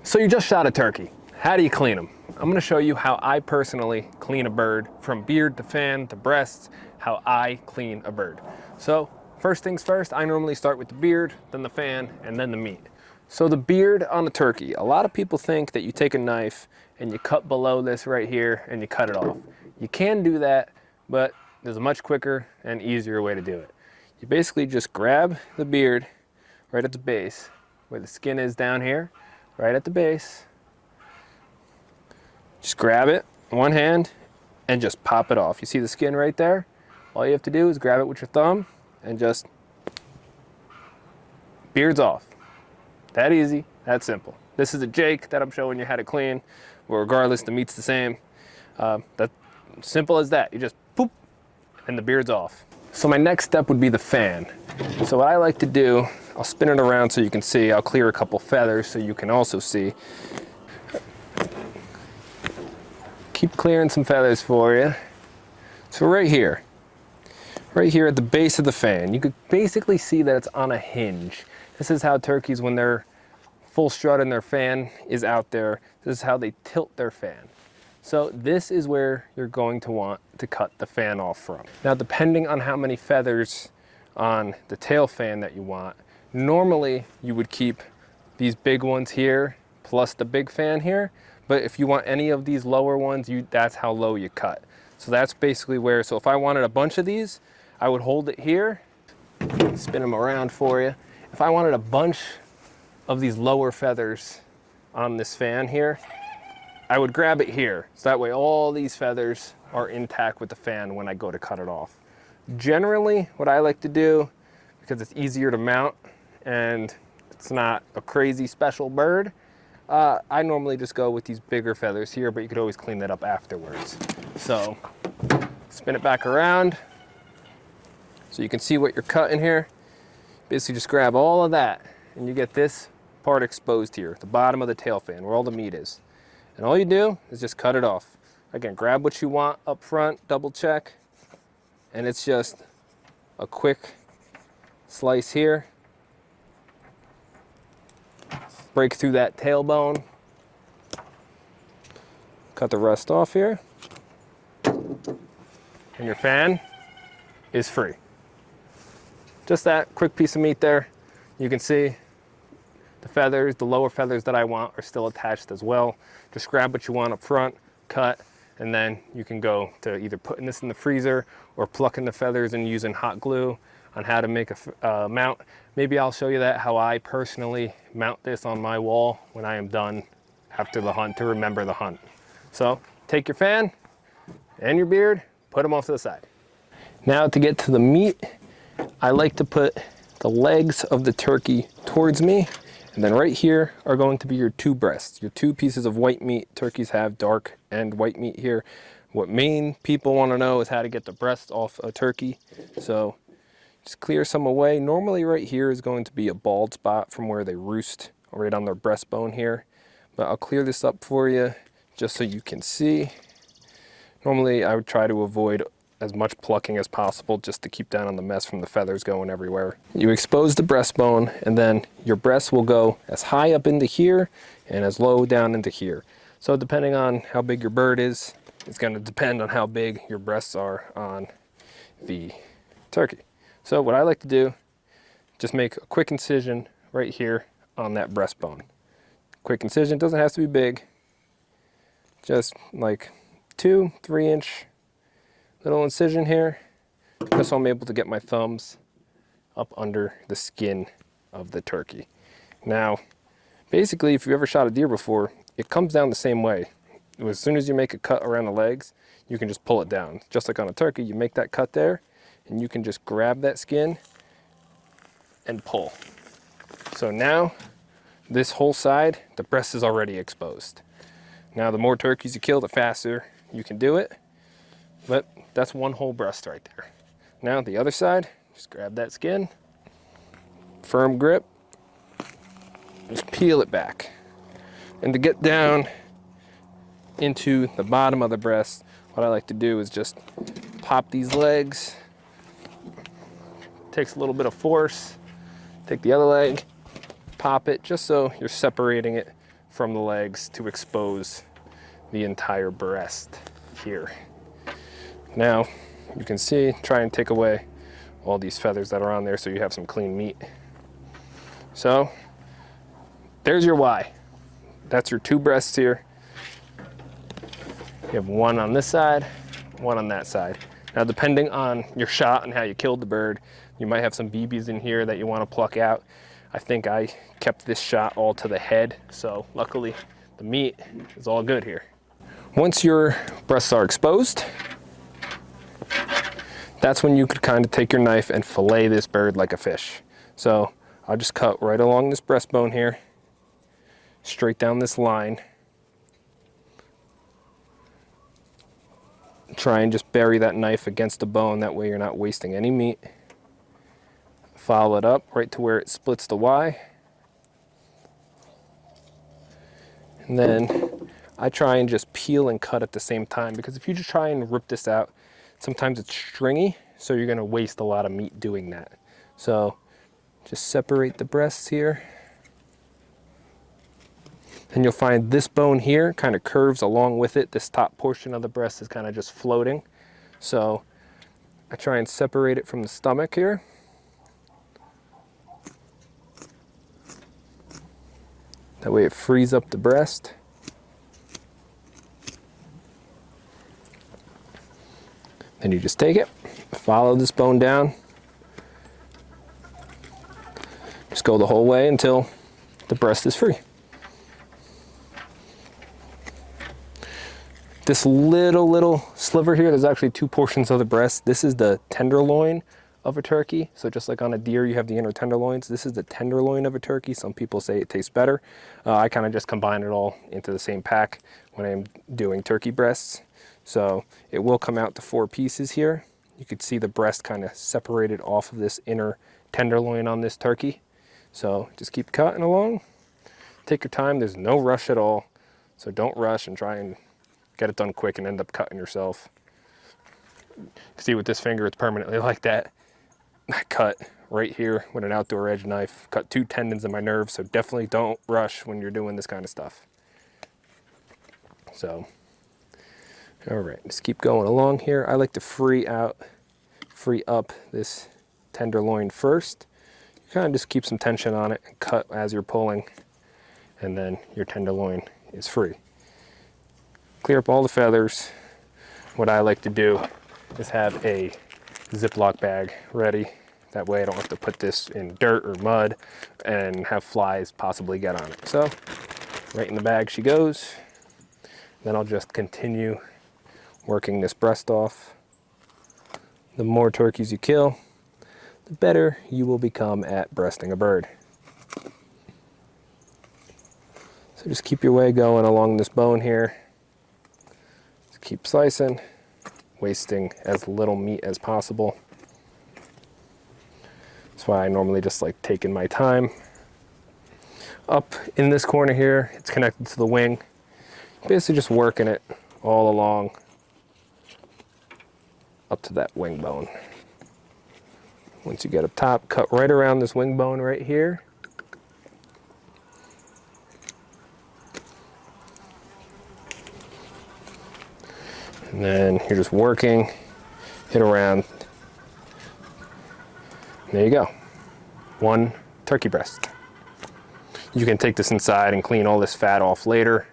So you just shot a turkey. How do you clean them? I'm going to show you how I personally clean a bird, from beard to fan to breasts, how I clean a bird. So first things first, I normally start with the beard, then the fan, and then the meat. So the beard on a turkey, a lot of people think that you take a knife and you cut below this right here and you cut it off. You can do that, but there's a much quicker and easier way to do it. You basically just grab the beard right at the base, where the skin is down here, right at the base. Just grab it in one hand and just pop it off. You see the skin right there? All you have to do is grab it with your thumb and just, beard's off. That easy, that simple. This is a Jake that I'm showing you how to clean, but regardless, the meat's the same. That's simple as that. You just poop, and the beard's off. So my next step would be the fan. So what I like to do, I'll spin it around so you can see. I'll clear a couple feathers so you can also see. Keep clearing some feathers for you. So right here at the base of the fan, you could basically see that it's on a hinge. This is how turkeys, when they're full strut and their fan is out there, this is how they tilt their fan. So this is where you're going to want to cut the fan off from. Now, depending on how many feathers on the tail fan that you want, normally you would keep these big ones here plus the big fan here. But if you want any of these lower ones, that's how low you cut. So that's basically where, so if I wanted a bunch of these, I would hold it here, spin them around for you. If I wanted a bunch of these lower feathers on this fan here, I would grab it here. So that way all these feathers are intact with the fan when I go to cut it off. Generally, what I like to do, because it's easier to mount and it's not a crazy special bird, I normally just go with these bigger feathers here, but you could always clean that up afterwards. So spin it back around so you can see what you're cutting here. Basically just grab all of that and you get this part exposed here, the bottom of the tail fan where all the meat is. And all you do is just cut it off. Again, grab what you want up front, double check, and it's just a quick slice here. Break through that tailbone. Cut the rest off here. And your fan is free. Just that quick piece of meat there. You can see the feathers, the lower feathers that I want are still attached as well. Just grab what you want up front, cut, and then you can go to either putting this in the freezer or plucking the feathers and using hot glue on how to make a mount. Maybe I'll show you that, how I personally mount this on my wall when I am done after the hunt, to remember the hunt. So take your fan and your beard, put them off to the side. Now to get to the meat, I like to put the legs of the turkey towards me, and then right here are going to be your two breasts, your two pieces of white meat. Turkeys have dark and white meat here. What main people want to know is how to get the breast off a turkey. So just clear some away. Normally right here is going to be a bald spot from where they roost, right on their breastbone here. But I'll clear this up for you just so you can see. Normally I would try to avoid as much plucking as possible just to keep down on the mess from the feathers going everywhere. You expose the breastbone, and then your breast will go as high up into here and as low down into here. So depending on how big your bird is, it's going to depend on how big your breasts are on the turkey. So what I like to do, just make a quick incision right here on that breastbone. Quick incision, doesn't have to be big. Just like 2-3 inch little incision here. Just so I'm able to get my thumbs up under the skin of the turkey. Now, basically, if you ever shot a deer before, it comes down the same way. As soon as you make a cut around the legs, you can just pull it down. Just like on a turkey, you make that cut there, and you can just grab that skin and pull. So now, this whole side, the breast is already exposed. Now, the more turkeys you kill, the faster you can do it. But that's one whole breast right there. Now the other side, just grab that skin, firm grip, just peel it back. And to get down into the bottom of the breast, what I like to do is just pop these legs. Takes a little bit of force. Take the other leg, pop it, just so you're separating it from the legs to expose the entire breast here. Now you can see, try and take away all these feathers that are on there so you have some clean meat. So there's your Y. That's your 2 breasts here. You have 1 on this side, 1 on that side. Now, depending on your shot and how you killed the bird, you might have some BBs in here that you want to pluck out. I think I kept this shot all to the head, so luckily the meat is all good here. Once your breasts are exposed, that's when you could kind of take your knife and fillet this bird like a fish. So I'll just cut right along this breastbone here, straight down this line. Try and just bury that knife against the bone, that way you're not wasting any meat. Follow it up right to where it splits the Y. And then I try and just peel and cut at the same time, because if you just try and rip this out, sometimes it's stringy, so you're gonna waste a lot of meat doing that. So just separate the breasts here. And you'll find this bone here kind of curves along with it. This top portion of the breast is kind of just floating. So I try and separate it from the stomach here. That way it frees up the breast. Then you just take it, follow this bone down. Just go the whole way until the breast is free. This little sliver here, there's actually 2 portions of the breast. This is the tenderloin of a turkey. So just like on a deer, you have the inner tenderloins. This is the tenderloin of a turkey. Some people say it tastes better. I kind of just combine it all into the same pack when I'm doing turkey breasts. So it will come out to 4 pieces here. You could see the breast kind of separated off of this inner tenderloin on this turkey. So just keep cutting along. Take your time. There's no rush at all. So don't rush and try and get it done quick and end up cutting yourself. See, with this finger, it's permanently like that. I cut right here with an outdoor edge knife, cut 2 tendons in my nerve, so definitely don't rush when you're doing this kind of stuff. So, all right, just keep going along here. I like to free up this tenderloin first. You kind of just keep some tension on it and cut as you're pulling, and then your tenderloin is free. Clear up all the feathers. What I like to do is have a Ziploc bag ready. That way I don't have to put this in dirt or mud and have flies possibly get on it. So right in the bag she goes. Then I'll just continue working this breast off. The more turkeys you kill, the better you will become at breasting a bird. So just keep your way going along this bone here. Just keep slicing, wasting as little meat as possible. That's why I normally just like taking my time. Up in this corner here, it's connected to the wing. Basically just working it all along up to that wing bone. Once you get up top, cut right around this wing bone right here. And then you're just working it around. There you go. 1 turkey breast. You can take this inside and clean all this fat off later.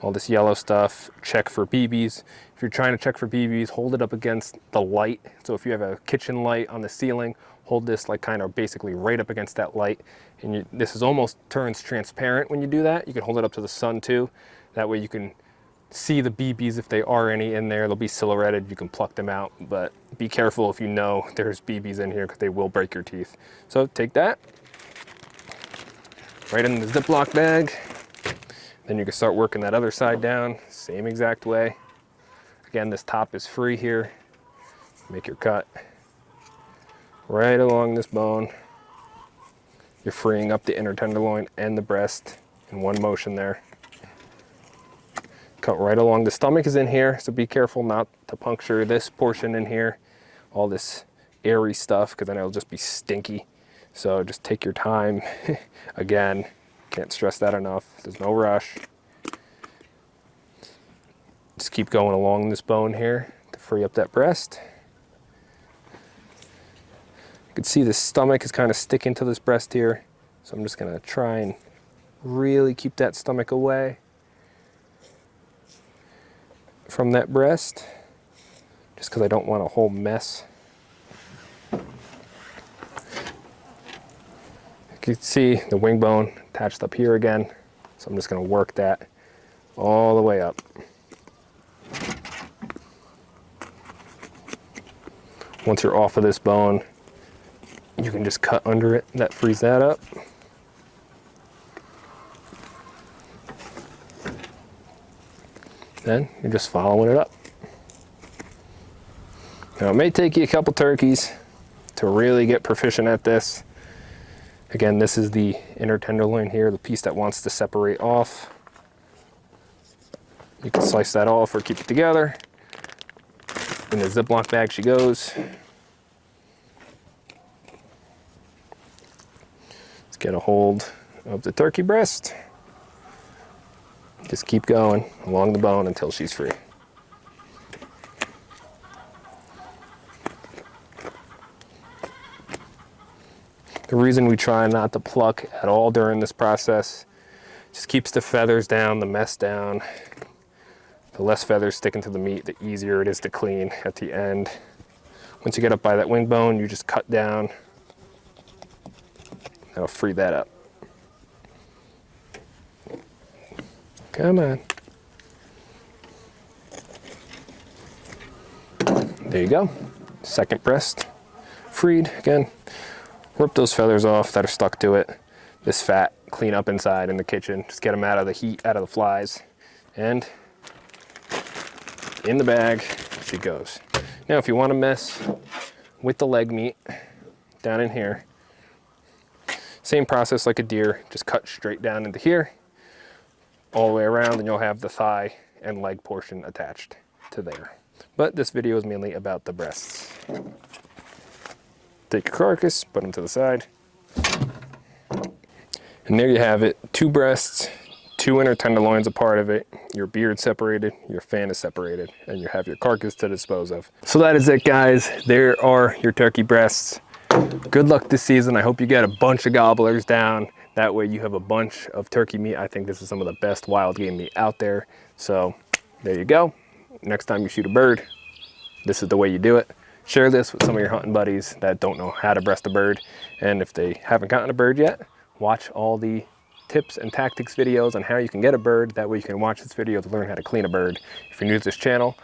All this yellow stuff, check for BBs. If you're trying to check for BBs, hold it up against the light. So if you have a kitchen light on the ceiling, hold this like kind of basically right up against that light. And this is almost turns transparent when you do that. You can hold it up to the sun too. That way you can see the BBs if they are any in there. They'll be silhouetted, you can pluck them out, but be careful if you know there's BBs in here because they will break your teeth. So take that, right in the Ziploc bag. Then you can start working that other side down, same exact way. Again, this top is free here. Make your cut right along this bone. You're freeing up the inner tenderloin and the breast in one motion there. Cut right along. The stomach is in here, so be careful not to puncture this portion in here, all this airy stuff, because then it'll just be stinky. So just take your time. Again, Can't stress that enough. There's no rush. Just keep going along this bone here to free up that breast. You can see the stomach is kind of sticking to this breast here. So I'm just gonna try and really keep that stomach away from that breast, just because I don't want a whole mess. You can see the wing bone attached up here again. So I'm just gonna work that all the way up. Once you're off of this bone, you can just cut under it. That frees that up. Then you're just following it up. Now it may take you a couple turkeys to really get proficient at this. Again, this is the inner tenderloin here, the piece that wants to separate off. You can slice that off or keep it together. In the Ziploc bag she goes. Let's get a hold of the turkey breast. Just keep going along the bone until she's free. The reason we try not to pluck at all during this process just keeps the feathers down, the mess down. The less feathers sticking to the meat, the easier it is to clean at the end. Once you get up by that wing bone, you just cut down. That'll free that up. Come on. There you go. Second breast freed. Again, rip those feathers off that are stuck to it. This fat, clean up inside in the kitchen. Just get them out of the heat, out of the flies. And in the bag she goes. Now if you want to mess with the leg meat down in here, same process like a deer, just cut straight down into here, all the way around, and you'll have the thigh and leg portion attached to there. But this video is mainly about the breasts. Take your carcass, put them to the side. And there you have it, 2 breasts, 2 inner tenderloins a part of it, your beard separated, your fan is separated, and you have your carcass to dispose of. So that is it, guys. There are your turkey breasts. Good luck this season. I hope you get a bunch of gobblers down. That way you have a bunch of turkey meat. I think this is some of the best wild game meat out there. So there you go. Next time you shoot a bird, this is the way you do it. Share this with some of your hunting buddies that don't know how to breast a bird. And if they haven't gotten a bird yet, watch all the tips and tactics videos on how you can get a bird. That way you can watch this video to learn how to clean a bird. If you're new to this channel,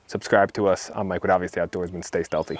subscribe to us. I'm Mike with Obviously Outdoorsmen. Stay stealthy.